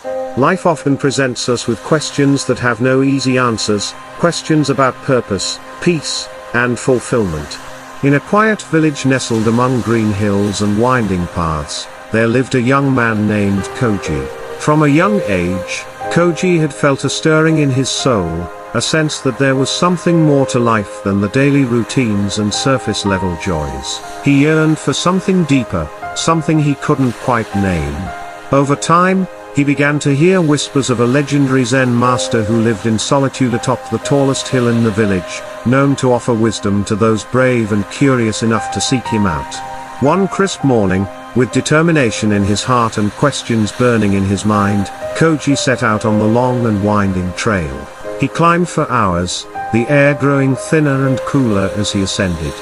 Life often presents us with questions that have no easy answers, questions about purpose, peace, and fulfillment. In a quiet village nestled among green hills and winding paths, there lived a young man named Koji. From a young age, Koji had felt a stirring in his soul, a sense that there was something more to life than the daily routines and surface-level joys. He yearned for something deeper, something he couldn't quite name. Over time, he began to hear whispers of a legendary Zen master who lived in solitude atop the tallest hill in the village, known to offer wisdom to those brave and curious enough to seek him out. One crisp morning, with determination in his heart and questions burning in his mind, Koji set out on the long and winding trail. He climbed for hours, the air growing thinner and cooler as he ascended.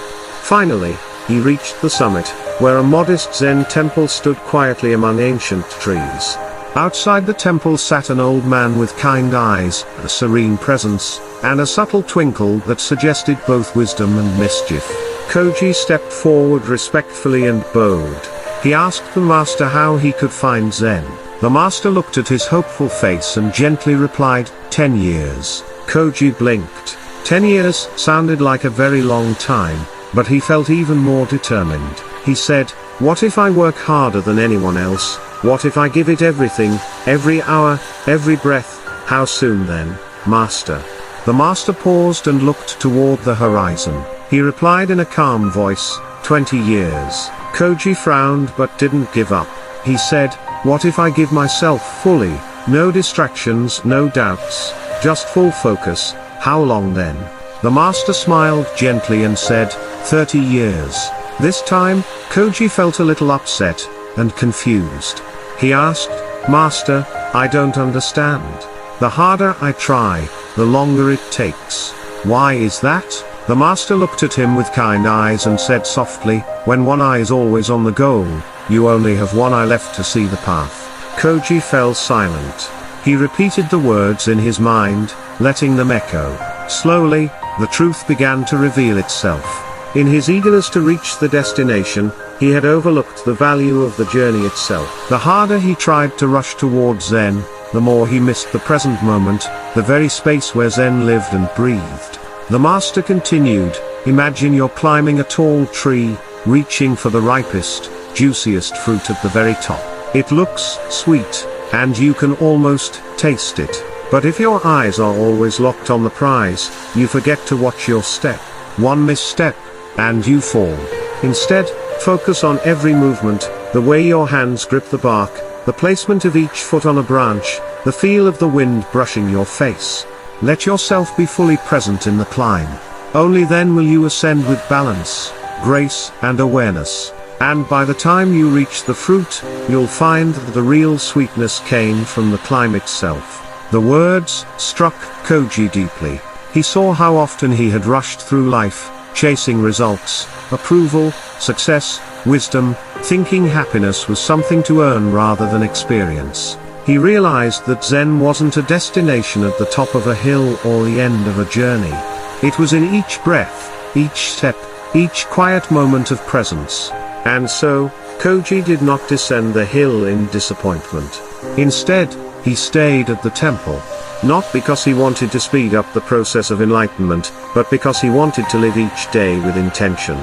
Finally, he reached the summit, where a modest Zen temple stood quietly among ancient trees. Outside the temple sat an old man with kind eyes, a serene presence, and a subtle twinkle that suggested both wisdom and mischief. Koji stepped forward respectfully and bowed. He asked the master how he could find Zen. The master looked at his hopeful face and gently replied, 10 years. Koji blinked. 10 years sounded like a very long time, but he felt even more determined. He said, what if I work harder than anyone else? What if I give it everything, every hour, every breath? How soon then, master? The master paused and looked toward the horizon. He replied in a calm voice, 20 years. Koji frowned but didn't give up. He said, what if I give myself fully, no distractions, no doubts, just full focus? How long then? The master smiled gently and said, 30 years. This time, Koji felt a little upset and confused. He asked, Master, I don't understand. The harder I try, the longer it takes. Why is that? The master looked at him with kind eyes and said softly, when one eye is always on the goal, you only have one eye left to see the path. Koji fell silent. He repeated the words in his mind, letting them echo. Slowly, the truth began to reveal itself. In his eagerness to reach the destination, he had overlooked the value of the journey itself. The harder he tried to rush towards Zen, the more he missed the present moment, the very space where Zen lived and breathed. The master continued, imagine you're climbing a tall tree, reaching for the ripest, juiciest fruit at the very top. It looks sweet, and you can almost taste it. But if your eyes are always locked on the prize, you forget to watch your step. One misstep, and you fall. Instead, focus on every movement, the way your hands grip the bark, the placement of each foot on a branch, the feel of the wind brushing your face. Let yourself be fully present in the climb. Only then will you ascend with balance, grace, and awareness. And by the time you reach the fruit, you'll find that the real sweetness came from the climb itself. The words struck Koji deeply. He saw how often he had rushed through life, chasing results, approval, success, wisdom, thinking happiness was something to earn rather than experience. He realized that Zen wasn't a destination at the top of a hill or the end of a journey. It was in each breath, each step, each quiet moment of presence. And so, Koji did not descend the hill in disappointment. Instead, he stayed at the temple. Not because he wanted to speed up the process of enlightenment, but because he wanted to live each day with intention.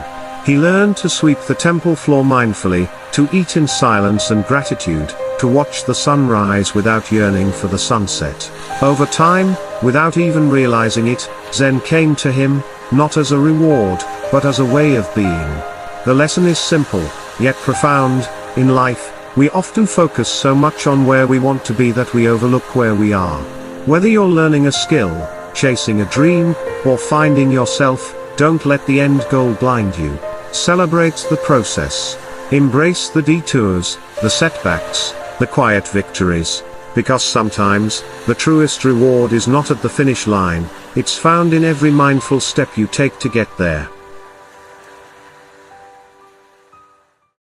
He learned to sweep the temple floor mindfully, to eat in silence and gratitude, to watch the sunrise without yearning for the sunset. Over time, without even realizing it, Zen came to him, not as a reward, but as a way of being. The lesson is simple, yet profound. In life, we often focus so much on where we want to be that we overlook where we are. Whether you're learning a skill, chasing a dream, or finding yourself, don't let the end goal blind you. Celebrate the process. Embrace the detours, the setbacks, the quiet victories. Because sometimes, the truest reward is not at the finish line, it's found in every mindful step you take to get there.